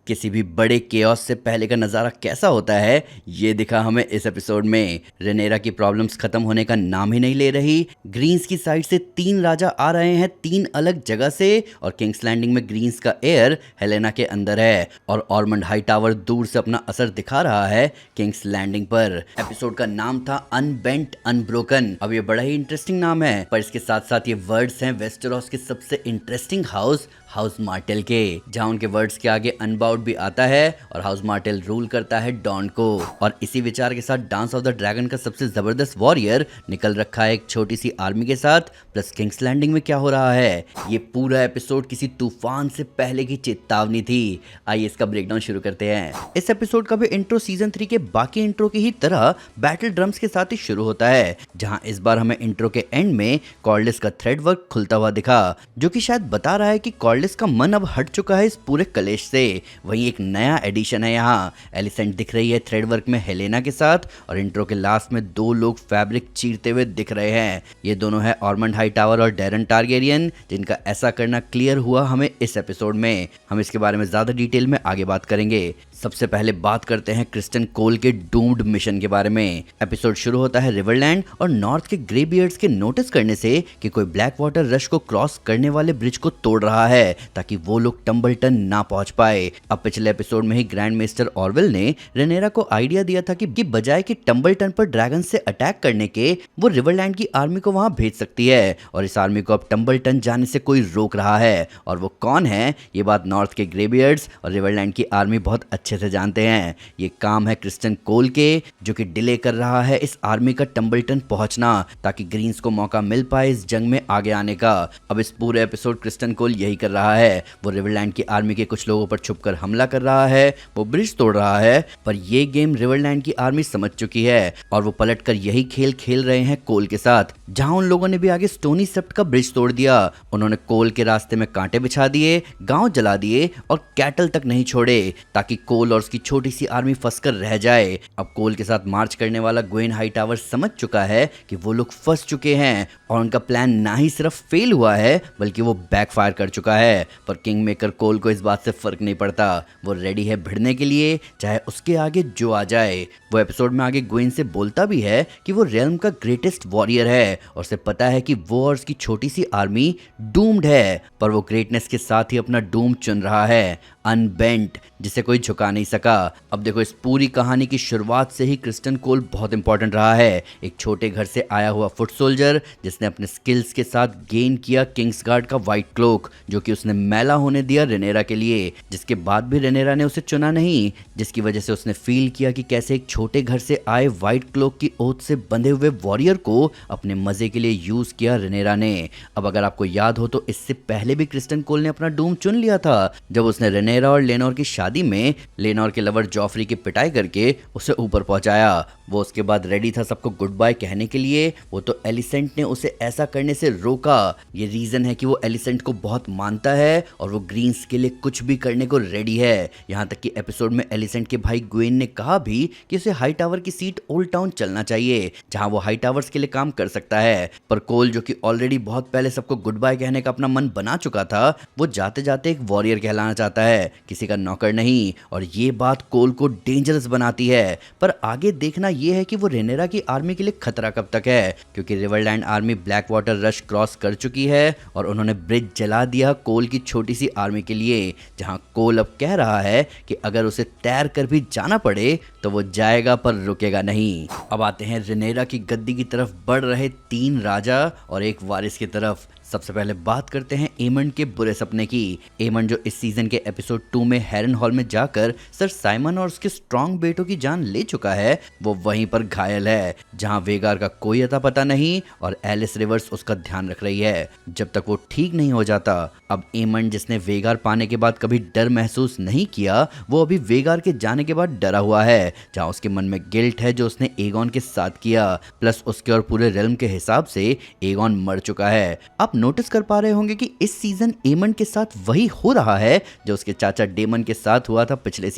किसी भी बड़े केओस से पहले का नज़ारा कैसा होता है ये दिखा हमें इस एपिसोड में। रेनेरा की प्रॉब्लम्स खत्म होने का नाम ही नहीं ले रही। ग्रीन्स की साइड से 3 राजा आ रहे हैं 3 अलग जगह से, और किंग्स लैंडिंग में ग्रीन्स का एयर हेलेना के अंदर है और ऑर्मंड हाई टावर दूर से अपना असर दिखा रहा है किंग्स लैंडिंग पर। एपिसोड का नाम था अनबेंट अनब्रोकन। अब ये बड़ा ही इंटरेस्टिंग नाम है, पर इसके साथ साथ ये वर्ड्स हैं वेस्टेरोस के सबसे इंटरेस्टिंग हाउस, हाउस मार्टेल के, जहां उनके वर्ड्स के आगे अनबाउंड भी आता है और हाउस मार्टेल रूल करता है डॉन को। और इसी विचार के साथ डांस ऑफ द ड्रैगन का सबसे जबरदस्त वॉरियर निकल रखा है एक छोटी सी आर्मी के साथ। प्लस किंग्स लैंडिंग में क्या हो रहा है, ये पूरा एपिसोड किसी तूफान से पहले की चेतावनी थी। आइए इसका ब्रेकडाउन शुरू करते हैं। इस एपिसोड का भी इंट्रो सीजन 3 के बाकी इंट्रो की ही तरह बैटल ड्रम्स के साथ ही शुरू होता है, जहां इस बार हमें इंट्रो के एंड में कॉर्लिस का थ्रेड वर्क खुलता हुआ दिखा, जो कि शायद बता रहा है कि कॉर्लिस का मन अब हट चुका है इस पूरे कलेश से। वहीं एक नया एडिशन है, यहाँ एलिसेंट दिख रही है थ्रेड वर्क में हेलेना के साथ, और इंट्रो के लास्ट में 2 लोग फैब्रिक चीरते हुए दिख रहे हैं। ये दोनों है ऑर्मंड हाई टावर और डेरन टारगेरियन, जिनका ऐसा करना क्लियर हुआ हमें इस एपिसोड में। हम इसके बारे में ज्यादा डिटेल में आगे बात करेंगे। सबसे पहले बात करते हैं क्रिस्टन कोल के डूम्ड मिशन के बारे में। एपिसोड शुरू होता है रिवरलैंड और नॉर्थ के ग्रे बियर्ड्स के नोटिस करने से कि कोई ब्लैक वाटर रश को क्रॉस करने वाले ब्रिज को तोड़ रहा है ताकि वो लोग टम्बलटन ना पहुंच पाए। अब पिछले एपिसोड में ही ग्रैंड मेस्टर ऑरवेल ने रेनेरा को आइडिया दिया था कि बजाय कि टम्बलटन पर ड्रैगन से अटैक करने के, वो रिवरलैंड की आर्मी को वहां भेज सकती है, और इस आर्मी को अब टम्बलटन जाने से कोई रोक रहा है। और वो कौन है, ये बात नॉर्थ के ग्रे बियर्ड्स और रिवरलैंड की आर्मी बहुत अच्छे से जानते हैं। ये काम है क्रिस्टन कोल के, जो कि डिले कर रहा है इस आर्मी का टम्बलटन पहुंचना, ताकि ग्रीन्स को मौका मिल पाए इस जंग में आगे आने का। अब इस पूरे एपिसोड क्रिस्टन कोल यही कर रहा है। वो रिवरलैंड की आर्मी के कुछ लोगों पर छुपकर हमला कर रहा है, वो ब्रिज तोड़ रहा है, पर ये गेम रिवरलैंड की आर्मी समझ चुकी है और वो पलटकर यही खेल खेल रहे हैं कोल के साथ। जहां उन लोगों ने भी आगे स्टोनी सेप्ट का ब्रिज तोड़ दिया, उन्होंने कोल के रास्ते में कांटे बिछा दिए, गांव जला दिए और कैटल तक नहीं छोड़े, ताकि कोल और उसकी छोटी सी आर्मी फंसकर रह जाए। अब कोल के साथ मार्च करने वाला ग्वेन हाई टावर समझ चुका है कि वो लोग फंस चुके हैं, और उनका प्लान ना ही सिर्फ फेल हुआ है बल्कि वो बैकफायर कर चुका है। पर किंग मेकर कोल को इस बात से फर्क नहीं पड़ता, वो रेडी है भिड़ने के लिए, चाहे उसके आगे जो आ जाए। वो एपिसोड में आगे ग्वेन से बोलता भी है कि वो रेल्म का ग्रेटेस्ट वॉरियर है और उसे पता है कि वो और उसकी छोटी सी आर्मी डूम्ड है, पर वो ग्रेटनेस के साथ ही अपना डूम चुन रहा है, अनबेंट, जिसे कोई झुका नहीं सका। अब देखो, इस पूरी कहानी की शुरुआत से ही क्रिस्टन कोल बहुत इंपॉर्टेंट रहा है। एक छोटे घर से आया हुआ फुट सोल्जर जिसने अपने स्किल्स के साथ गेन किया किंग्स गार्ड का व्हाइट क्लोक, जो कि उसने मैला होने दिया रेनेरा के लिए, जिसके बाद भी रेनेरा ने उसे चुना नहीं, जिसकी वजह से उसने फील किया कि कैसे एक छोटे घर से आए व्हाइट क्लोक की ओथ से बंधे हुए वॉरियर को अपने मजे के लिए यूज किया रेनेरा ने। अब अगर आपको याद हो तो इससे पहले भी क्रिस्टन कोल ने अपना डूम चुन लिया था, जब उसने रेनेरा और लेनोर की शादी में लेनोर के लवर जॉफरी की पिटाई करके उसे ऊपर पहुंचाया। वो उसके बाद रेडी था सबको गुड बाय कहने के लिए, वो तो एलिसेंट ने उसे ऐसा करने से रोका। ये रीजन है कि वो एलिसेंट को बहुत मानता है और वो ग्रीन्स के लिए कुछ भी करने को रेडी है। यहाँ तक कि एपिसोड में एलिसेंट के भाई ग्वेन ने कहा भी कि उसे हाई टावर की सीट ओल्ड टाउन चलना चाहिए, जहां वो हाई टावर्स के लिए काम कर सकता है। पर कोल, जो कि ऑलरेडी बहुत पहले सबको गुड बाय कहने का अपना मन बना चुका था, वो जाते जाते एक वॉरियर कहलाना चाहता है, किसी का नौकर नहीं, और ये बात कोल को डेंजरस बनाती है। पर आगे देखना ये है कि वो रेनेरा की आर्मी के लिए खतरा कब तक है, क्योंकि Riverland army Blackwater Rush cross कर चुकी है और उन्होंने ब्रिज जला दिया कोल की छोटी सी आर्मी के लिए, जहां कोल अब कह रहा है कि अगर उसे तैर कर भी जाना पड़े तो वो जाएगा पर रुकेगा नहीं। अब आते हैं रेनेरा की गद्दी की तरफ बढ़ रहे 3 राजा और एक वारिस की तरफ। सबसे पहले बात करते हैं एमंड के बुरे सपने की। एमंड, जो इस सीजन के एपिसोड 2 में हेरन हॉल में जाकर सर साइमन और उसके स्ट्रॉन्ग बेटों की जान ले चुका है, वो वहीं पर घायल है, जहां वेगार का कोई अता पता नहीं और एलिस रिवर्स उसका ध्यान रख रही है जब तक वो ठीक नहीं हो जाता। अब एमंड, जिसने वेगार पाने के बाद कभी डर महसूस नहीं किया, वो अभी वेगार के जाने के बाद डरा हुआ है, जहां उसके मन में गिल्ट है जो उसने एगॉन के साथ किया, प्लस उसके और पूरे रेल्म के हिसाब से एगॉन मर चुका है। अब नोटिस कर पा रहे होंगे कि इस सीजन एमंड के साथ वही हो रहा है जो उसके चाचा डेमन के साथ हुआ था पिछले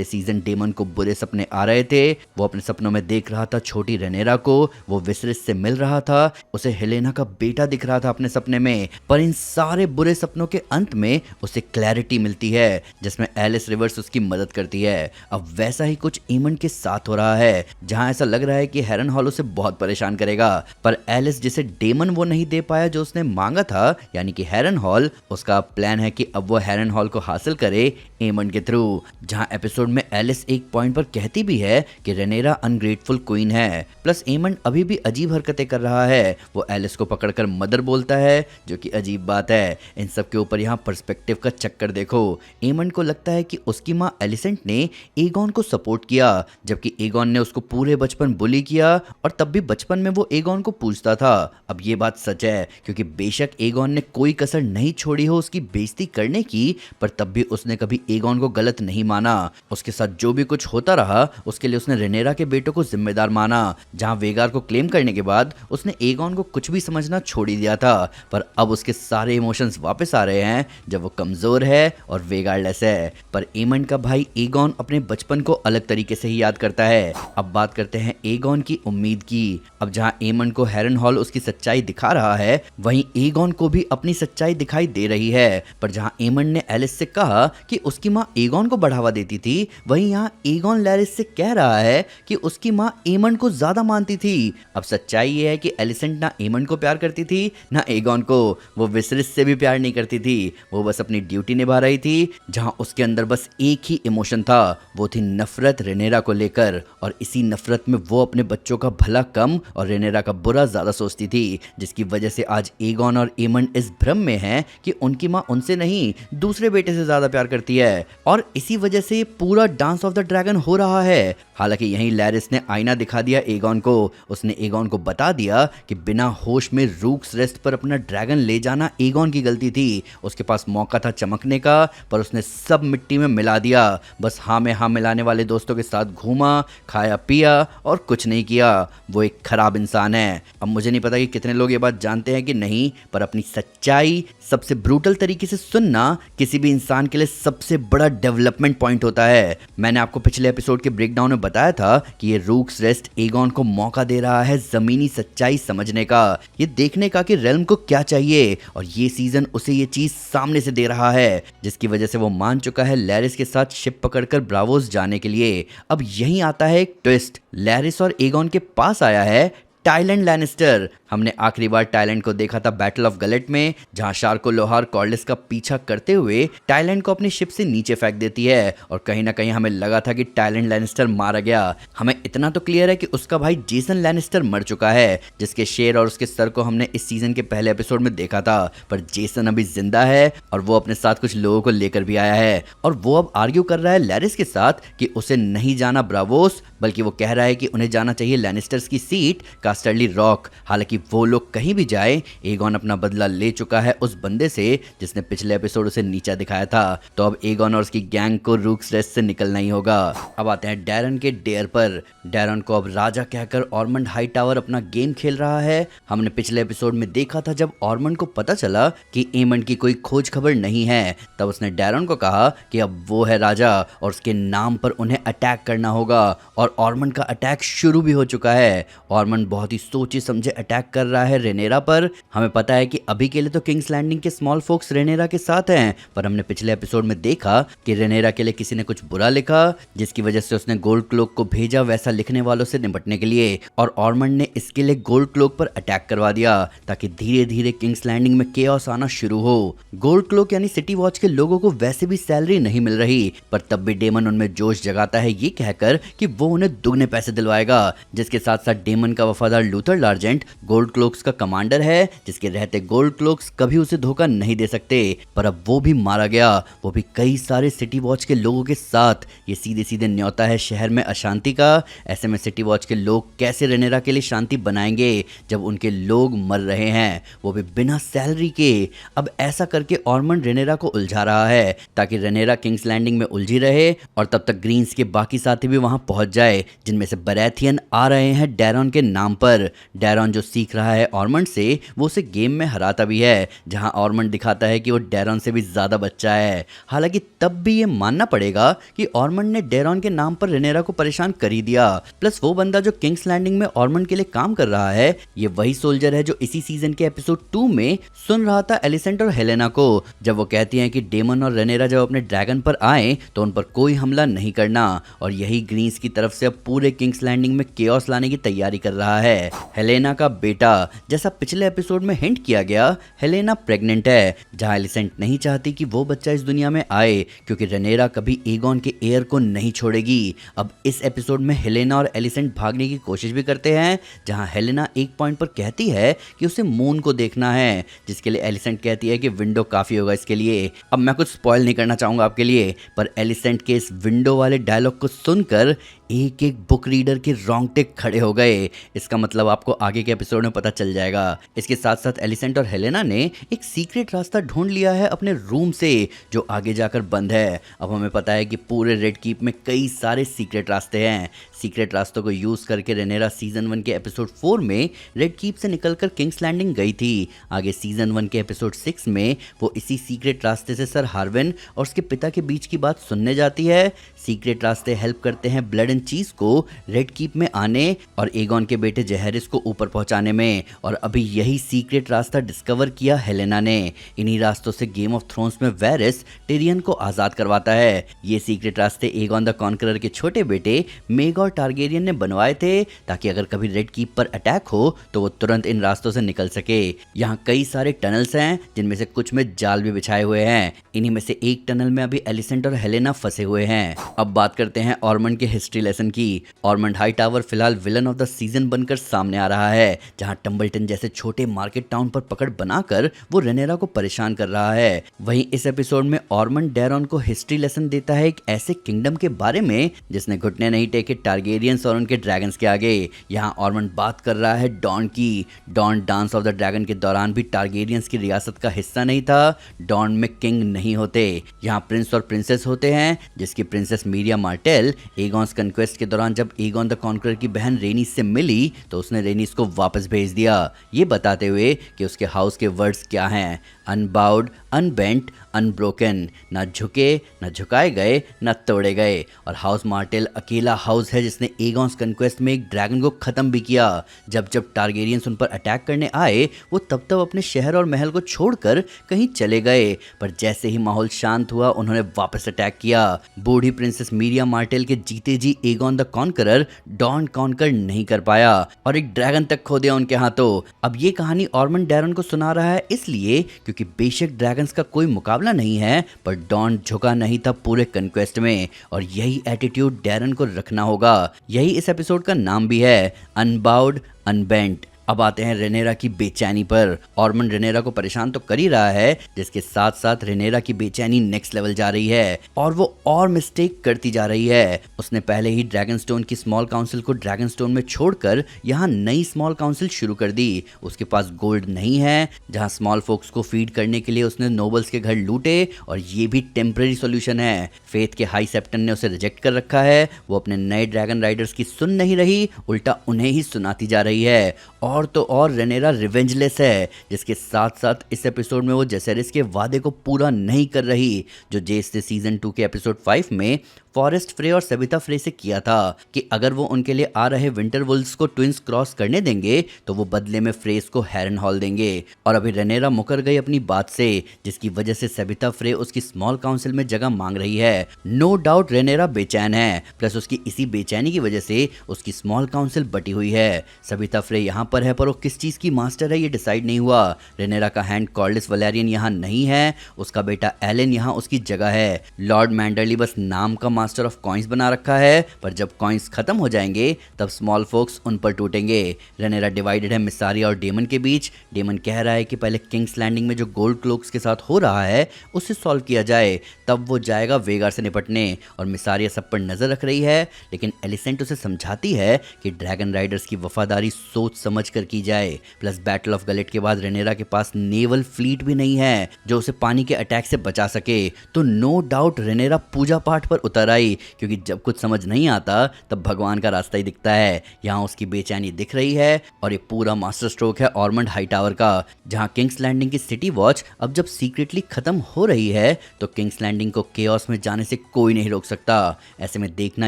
सीजन डेमन को बुरे सपने आ रहे थे। वो अपने सपनों में देख रहा था छोटी रेनेरा को, वो विसरिस से मिल रहा था, उसे हेलेना का बेटा दिख रहा था अपने सपने में। पर इन सारे बुरे सपनों के अंत में उसे क्लैरिटी मिलती है जिसमें एलिस रिवर्स उसकी मदद करती है। अब वैसा ही कुछ एमंड के साथ हो रहा है जहां ऐसा लग रहा है कि हेरन हॉल उसे बहुत परेशान करेगा, पर एलिस जिसे डेमन वो नहीं दे पाया जो उसने मांगा था, यानी कि हेरन हॉल, उसका प्लान है कि अब वो हेरन हॉल को हासिल करे एमंड के थ्रू। जहां एपिसोड में एलिस एक पॉइंट पर कहती भी है कि रेनेरा अनग्रेटफुल क्वीन है, प्लस एमंड अभी भी अजीब हरकतें कर रहा है। वो एलिस को पकड़कर मदर बोलता है जो कि अजीब बात है। इन सब के ऊपर यहाँ पर्सपेक्टिव का चक्कर देखो। एमंड को लगता है कि उसकी माँ एलिसेंट ने एगॉन को सपोर्ट किया, जबकि एगॉन ने उसको पूरे बचपन बुली किया और तब भी बचपन में वो एगॉन को पूछता था। अब ये बात सच है क्योंकि बेशक एगॉन ने कोई कसर नहीं छोड़ी हो उसकी बेइज्जती करने की, पर तब भी उसने कभी एगॉन को गलत नहीं माना। उसके साथ जो भी कुछ होता रहा उसके लिए उसने रेनेरा के बेटों को जिम्मेदार माना। जहां वेगार को क्लेम करने के बाद उसने एगॉन को कुछ भी समझना छोड़ ही दिया था, पर अब उसके सारे इमोशंस वापस आ रहे हैं जब वो कमजोर है और वेगारलेस है। पर एमंड का भाई एगॉन अपने बचपन को अलग तरीके से ही याद करता है। अब बात करते हैं एगॉन की उम्मीद की। अब जहां एमंड को हेरन हॉल उसकी सच्चाई दिखा रहा है, वहीं एगॉन को भी अपनी सच्चाई दिखाई दे रही है। पर जहां एमंड ने एलिस से कहा कि उसकी माँ एगॉन को बढ़ावा देती थी, वहीं यहाँ एगॉन लैरिस से कह रहा है कि उसकी माँ एमंड को ज्यादा मानती थी। अब सच्चाई ये है कि एलिसेंट ना एमंड को प्यार करती थी ना एगॉन को। वो विसरिस से भी प्यार नहीं करती थी, वो बस अपनी ड्यूटी निभा रही थी। जहां उसके अंदर बस एक ही इमोशन था, वो थी नफरत रेनेरा को लेकर, और इसी नफरत में वो अपने बच्चों का भला कम और रेनेरा का बुरा ज्यादा सोचती थी, जिसकी वजह से आज एगॉन और एमंड इस भ्रम में हैं कि उनकी माँ उनसे नहीं दूसरे बेटे से ज्यादा प्यार करती है, और इसी वजह से पूरा डांस ऑफ द ड्रैगन हो रहा है। हालांकि यहीं लैरिस ने आईना दिखा दिया एगॉन को। उसने एगॉन को बता दिया कि बिना होश में रूक्स रेस्ट पर अपना ड्रैगन ले जाना एगॉन की गलती थी। उसके पास मौका था चमकने का, पर उसने सब मिट्टी में मिला दिया। बस हाँ में हाँ मिलाने वाले दोस्तों के साथ घूमा, खाया पिया और कुछ नहीं किया। वो एक खराब इंसान है। अब मुझे नहीं पता कि कितने लोग ये बात जानते हैं कि नहीं, पर अपनी सच्चाई सबसे ब्रूटल तरीके से सुनना किसी भी इंसान के लिए सबसे बड़ा डेवलपमेंट पॉइंट होता है। मैंने आपको पिछले एपिसोड के ब्रेकडाउन में बताया था कि ये रूक्स रेस्ट एगॉन को मौका दे रहा है जमीनी सच्चाई समझने का, ये देखने का कि रेल्म को क्या चाहिए, और ये सीजन उसे ये चीज सामने से दे रहा है, जिसकी वजह से वो मान चुका है लैरिस के साथ शिप पकड़कर ब्रावोस जाने के लिए। अब यहीं आता है एक ट्विस्ट। लैरिस और एगॉन के पास आया है टाइलैंड लैनिस्टर। हमने आखिरी बार टाइलैंड को देखा था बैटल ऑफ गलेट में, जहां शार्को लोहार कॉर्लिस का पीछा करते हुए टाइलैंड को अपनी शिप से नीचे फेंक देती है, और कहीं ना कहीं हमें लगा था कि टाइलैंड लैनिस्टर मारा गया। हमें इतना तो क्लियर है कि उसका भाई जेसन लैनिस्टर मर चुका है, जिसके शेर और उसके सर को हमने इस सीजन के पहले एपिसोड में देखा था। पर जेसन अभी जिंदा है और वो अपने साथ कुछ लोगों को लेकर भी आया है, और वो अब आर्ग्यू कर रहा है लैरिस के साथ कि उसे नहीं जाना ब्रावोस, बल्कि वो कह रहा है कि उन्हें जाना चाहिए लैनिस्टर्स की सीट कास्टरली रॉक। हालांकि वो लोग कहीं भी जाए, एगॉन अपना बदला ले चुका है उस बंदे से जिसने पिछले एपिसोड उसे नीचा दिखाया था। तो अब एगॉन और उसकी गैंग को रूक्स रेस्ट से निकलना ही होगा। अब आते हैं डैरन के डेयर पर। डैरन को अब राजा कहकर ऑर्मंड हाईटावर अपना गेम खेल रहा है। हमने पिछले एपिसोड में देखा था जब ऑर्मंड को पता चला कि एमंड की कोई खोज खबर नहीं है, तब उसने डैरन को कहा कि अब वो है राजा और उसके नाम पर उन्हें अटैक करना होगा, और ऑर्मंड का अटैक शुरू भी हो चुका है। ऑर्मंड बहुत ही सोचे समझे अटैक कर रहा है रेनेरा पर। हमें पता है कि अभी के लिए तो किंग्स लैंडिंग के स्मॉल फोक्स रेनेरा के साथ हैं, पर हमने पिछले एपिसोड में देखा कि रेनेरा के लिए किसी ने कुछ बुरा लिखा, जिसकी वजह से उसने गोल्ड क्लोक को भेजा वैसा लिखने वालों से निपटने के लिए, और ऑर्मंड ने इसके लिए गोल्ड क्लोक पर अटैक करवा दिया ताकि धीरे धीरे किंग्स लैंडिंग में केओस आना शुरू हो। गोल्ड क्लोक यानी सिटी वॉच के लोगों को वैसे भी सैलरी नहीं मिल रही, पर तब भी डेमन उनमें जोश जगाता है ये कहकर कि वो उन्हें दुगने पैसे दिलवाएगा। जिसके साथ साथ डेमन का वफादार लूथर लार्जेंट गोल्ड क्लोक्स का कमांडर है, जिसके रहते गोल्ड क्लोक्स कभी उसे धोखा नहीं दे सकते, पर अब वो भी मारा गया, वो भी कई सारे सिटी वॉच के लोगों के साथ। ये सीधे सीधे न्योता है शहर में अशांति का। ऐसे में सिटी वॉच के लोग कैसे रेनेरा के लिए शांति बनाएंगे जब उनके लोग मर रहे हैं, वो भी बिना सैलरी के। अब ऐसा करके ऑर्मंड रेनेरा को उलझा रहा है ताकि रेनेरा किंग्स लैंडिंग में उलझी रहे और तब तक ग्रीन्स के बाकी साथी भी वहां पहुंच जाए। जाए, जिनमें से बरैथियन आ रहे हैं डैरॉन के नाम पर। डैरॉन जो सीख रहा है ऑर्मंड से, वो उसे गेम में हराता भी है, जहां ऑर्मंड दिखाता है कि वो डैरॉन से भी ज्यादा बच्चा है। हालांकि तब भी ये मानना पड़ेगा कि ऑर्मंड ने डैरॉन के नाम पर रेनेरा को परेशान कर ही दिया। प्लस वो बंदा जो किंग्स लैंडिंग में ऑर्मंड के लिए काम कर रहा है, ये वही सोल्जर है जो इसी सीजन के एपिसोड 2 में सुन रहा था एलिसेंट और हेलेना को, जब वो कहती हैं कि डेमन और रेनेरा जब अपने ड्रैगन पर आए तो उन पर कोई हमला नहीं करना, और यही ग्रीन्स की तरफ से अब पूरे किंग्स लैंडिंग में केओस लाने की तैयारी कर रहा है। हेलेना का बेटा, जैसा पिछले एपिसोड में हिंट किया गया, हेलेना प्रेग्नेंट है, जहां एलिसेंट नहीं चाहती कि वो बच्चा इस दुनिया में आए, क्योंकि रेनेरा कभी एगॉन के एयर को नहीं छोड़ेगी। अब इस एपिसोड में हेलेना और एलिसेंट भागने की कोशिश भी करते हैं, जहां हेलेना एक पॉइंट पर कहती है कि उसे मून को देखना है, जिसके लिए एलिसेंट कहती है कि विंडो काफी होगा इसके लिए। अब मैं कुछ स्पॉइल नहीं करना चाहूंगा आपके लिए, पर एलिसेंट के इस विंडो वाले डायलॉग को सुनकर एक एक बुक रीडर के रोंगटे खड़े हो गए। इसका मतलब आपको आगे के एपिसोड में पता चल जाएगा। इसके साथ साथ एलिसेंट और हेलेना ने एक सीक्रेट रास्ता ढूंढ लिया है अपने रूम से, जो आगे जाकर बंद है। अब हमें पता है कि पूरे रेड कीप में कई सारे सीक्रेट रास्ते हैं। सीक्रेट रास्तों को यूज करके रेनेरा सीजन 1 के एपिसोड 4 में रेड कीप से निकलकर किंग्स लैंडिंग गई थी। आगे सीजन 1 के एपिसोड 6 में वो इसी सीक्रेट रास्ते से सर हार्विन और उसके पिता के बीच की बात सुनने जाती है। सीक्रेट रास्ते हेल्प करते हैं ब्लड एंड चीज को रेड कीप में आने और एगॉन के बेटे जेहरिस को ऊपर पहुंचाने में, और अभी यही सीक्रेट रास्ता डिस्कवर किया हेलेना ने। इन्हीं रास्तों से गेम ऑफ थ्रोन्स में वेरिस टिरियन को आजाद करवाता है। ये सीक्रेट रास्ते एगॉन द कॉन्करर के छोटे बेटे मेगॉर टारगेरियन ने बनवाए थे, ताकि अगर कभी रेड कीप पर अटैक हो तो वो तुरंत इन रास्तों से निकल सके। यहाँ कई सारे टनल्स हैं, जिनमें से कुछ में जाल भी बिछाए हुए हैं। इन्हीं में से एक टनल में अभी एलिसेंट और हेलेना फंसे हुए हैं। अब बात करते हैं ऑर्मंड के हिस्ट्री लेसन की। ऑर्मंड हाईटावर फिलहाल विलन ऑफ द सीजन बनकर सामने आ रहा है, जहां टम्बलटन जैसे छोटे मार्केट टाउन पर पकड़ बनाकर वो रेनेरा को परेशान कर रहा है। वहीं इस एपिसोड में ऑर्मंड डैरॉन को हिस्ट्री लेसन देता है एक ऐसे किंगडम के बारे में जिसने घुटने नहीं टेके टारगेरियंस और उनके ड्रैगन्स के आगे। यहाँ ऑर्मंड बात कर रहा है डॉन की। Don dance of the dragon के दौरान भी टारगेरियंस की रियासत का हिस्सा नहीं था। डॉन में किंग नहीं होते, यहाँ प्रिंस और प्रिंसेस होते हैं, जिसकी प्रिंसेस मीरिया मार्टेल एगॉन्स कन्क्वेस्ट के दौरान जब एगॉन द कॉन्करर की बहन रेनिस से मिली तो उसने रेनिस को वापस भेज दिया, ये बताते हुए कि उसके हाउस के वर्ड्स क्या हैं, अनबाउड, अनबेंट, अनब्रोकन, ना झुके, ना झुकाए गए, ना तोड़े गए। और हाउस मार्टेल अकेला हाउस है जिसने एगॉन्स कन्क्वेस्ट में एक ड्रैगन को खत्म भी किया। जब जब टारगेरियंस उन पर अटैक करने आए वो तब तब अपने शहर और महल को छोड़कर कहीं चले गए, पर जैसे ही माहौल शांत हुआ उन्होंने वापस अटैक किया। बूढ़ी प्रिंसेस मीरिया मार्टेल के जीते जी Aegon the Conqueror Dorne conquer नहीं कर पाया और एक ड्रैगन तक खो दिया उनके हाथों। अब ये कहानी ऑर्मंड डैरन को सुना रहा है इसलिए क्योंकि बेशक ड्रैगन्स का कोई मुकाबला नहीं है, पर डॉन झुका नहीं था पूरे कन्क्वेस्ट में, और यही एटीट्यूड डैरन को रखना होगा। यही इस एपिसोड का नाम भी है, अनबाउड, अनबेंट। अब आते हैं रेनेरा की बेचैनी पर। ऑर्मंड रेनेरा को परेशान तो कर ही रहा है, जिसके साथ साथ रेनेरा की बेचैनी नेक्स्ट लेवल जा रही है और वो और मिस्टेक करती जा रही है। उसने पहले ही ड्रैगन स्टोन की स्मॉल काउंसिल को ड्रैगन स्टोन में छोड़कर यहाँ नई स्मॉल काउंसिल शुरू कर दी। उसके पास गोल्ड नहीं है, जहाँ स्मॉल फोक्स को फीड करने के लिए उसने नोबल्स के घर लूटे, और ये भी टेम्पररी सोल्यूशन है। फेथ के हाई सेप्टन ने उसे रिजेक्ट कर रखा है। वो अपने नए ड्रैगन राइडर्स की सुन नहीं रही, उल्टा उन्हें ही सुनाती जा रही है। और तो और रेनेरा रिवेंजलेस है, जिसके साथ साथ इस एपिसोड में वो जेसेरिस के वादे को पूरा नहीं कर रही, जो जेस ने सीजन 2 के एपिसोड 5 में फॉरेस्ट फ्रे और सबिता फ्रे से किया था कि अगर वो उनके लिए आ रहे विंटर वुल्व्स को ट्विंस क्रॉस करने देंगे तो वो बदले में फ्रेस को हैरन हॉल देंगे। और अभी रेनेरा मुकर गई अपनी बात से, जिसकी वजह से सबिता फ्रे उसकी स्मॉल काउंसिल में जगह मांग रही है। नो डाउट रेनेरा बेचैन है, प्लस उसकी इसी बेचैनी की वजह से उसकी स्मॉल काउंसिल बटी हुई है। सबिता फ्रे यहाँ पर है, पर वो किस चीज की मास्टर है ये डिसाइड नहीं हुआ। रेनेरा का हैंड कॉर्लिस वैलेरियन यहाँ नहीं है, उसका बेटा एलन यहाँ उसकी जगह है। लॉर्ड मैंडरली बस नाम का मास्टर ऑफ कॉइंस बना रखा है, पर जब कॉइंस खत्म हो जाएंगे तब स्मॉल फोक्स उन पर टूटेंगे। रेनेरा डिवाइडेड है मिसारिया और डेमन के बीच। डेमन कह रहा है कि पहले किंग्स लैंडिंग में जो गोल्ड क्लोक्स के साथ हो रहा है उसे सॉल्व किया जाए, तब वो जाएगा वेगार से निपटने। और मिसारिया सब पर नजर रख रही है, लेकिन एलिसेंट उसे समझाती है कि ड्रैगन राइडर्स की वफादारी सोच समझ समझकर की जाए। प्लस बैटल ऑफ गलेट के बाद रेनेरा के पास नेवल फ्लीट भी नहीं है जो उसे पानी के अटैक से बचा सके। तो नो डाउट रेनेरा पूजा पाठ पर उतर आई, क्योंकि जब कुछ समझ नहीं आता तब भगवान का रास्ता ही दिखता है। यहाँ उसकी बेचैनी दिख रही है और ये पूरा मास्टर स्ट्रोक है ऑर्मंड हाईटावर का, जहाँ किंग्स लैंडिंग की सिटी वॉच अब जब सीक्रेटली खत्म हो रही है तो किंग्स लैंडिंग को केओस में जाने से कोई नहीं रोक सकता। ऐसे में देखना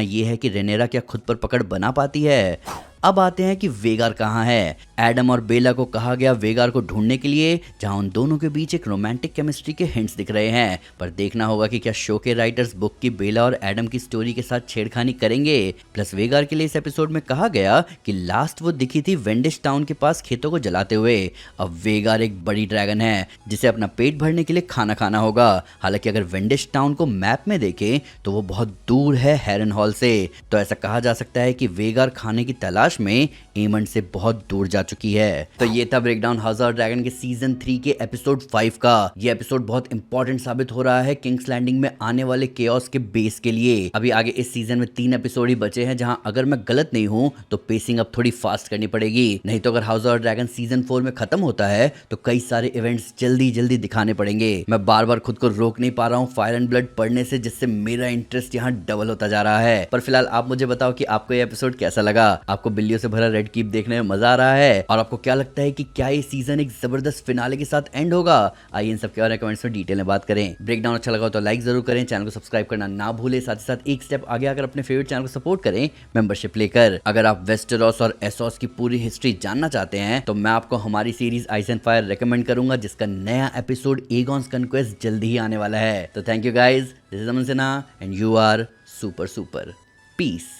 यह है कि रेनेरा क्या खुद पर पकड़ बना पाती है। अब आते हैं कि वेगार कहाँ है। एडम और बेला को कहा गया वेगार को ढूंढने के लिए, जहां उन दोनों के बीच एक रोमांटिक केमिस्ट्री के हिंट्स दिख रहे हैं। पर देखना होगा कि क्या शो के राइटर्स बुक की बेला और एडम की स्टोरी के साथ छेड़खानी करेंगे। प्लस वेगार के लिए इस एपिसोड में कहा गया कि लास्ट वो दिखी थी वेंडिश टाउन के पास खेतों को जलाते हुए। अब वेगार एक बड़ी ड्रैगन है जिसे अपना पेट भरने के लिए खाना खाना होगा। हालांकि अगर वेंडिश टाउन को मैप में देखें तो वो बहुत दूर है हेरन हॉल से, तो ऐसा कहा जा सकता है कि वेगार खाने की तलाश में एमंड से बहुत दूर जा चुकी है। तो ये था ब्रेकडाउन हाउस ऑफ ड्रैगन के सीजन 3 के एपिसोड 5 का। ये एपिसोड बहुत इंपॉर्टेंट साबित हो रहा है किंग्स लैंडिंग में आने वाले केओस के बेस के लिए। अभी आगे इस सीजन में 3 एपिसोड ही बचे हैं, जहां अगर मैं गलत नहीं हूं तो पेसिंग अब थोड़ी फास्ट करनी पड़ेगी। नहीं तो अगर हाउस ऑफ ड्रैगन सीजन 4 में खत्म होता है तो कई सारे इवेंट्स जल्दी जल्दी दिखाने पड़ेंगे। मैं बार बार खुद को रोक नहीं पा रहा हूँ फायर एंड ब्लड पढ़ने से, जिससे मेरा इंटरेस्ट यहाँ डबल होता जा रहा है। पर फिलहाल आप मुझे बताओ कि आपको ये एपिसोड कैसा लगा। आपको बिल्लियों से भरा रेड कीप देखने में मजा आ रहा है, और आपको क्या लगता है कि क्या ये सीजन एक जबरदस्त फिनाले के साथ एंड होगा? आइए इन सब के बारे में कमेंट्स में डिटेल में बात करें। ब्रेकडाउन अच्छा लगा तो लाइक जरूर करें, चैनल को सब्सक्राइब करना ना भूलें। साथ ही साथ एक स्टेप आगे आकर अपने फेवरेट चैनल को सपोर्ट करें मेंबरशिप लेकर। अगर आप वेस्टेरोस और एसोस की पूरी हिस्ट्री जानना चाहते हैं तो मैं आपको हमारी series ice and fire recommend करूंगा, जिसका नया एपिसोड एगॉन्स कन्क्वेस्ट जल्दी ही आने वाला है। तो thank you guys, this is Aman Sinha and you are super super. Piece.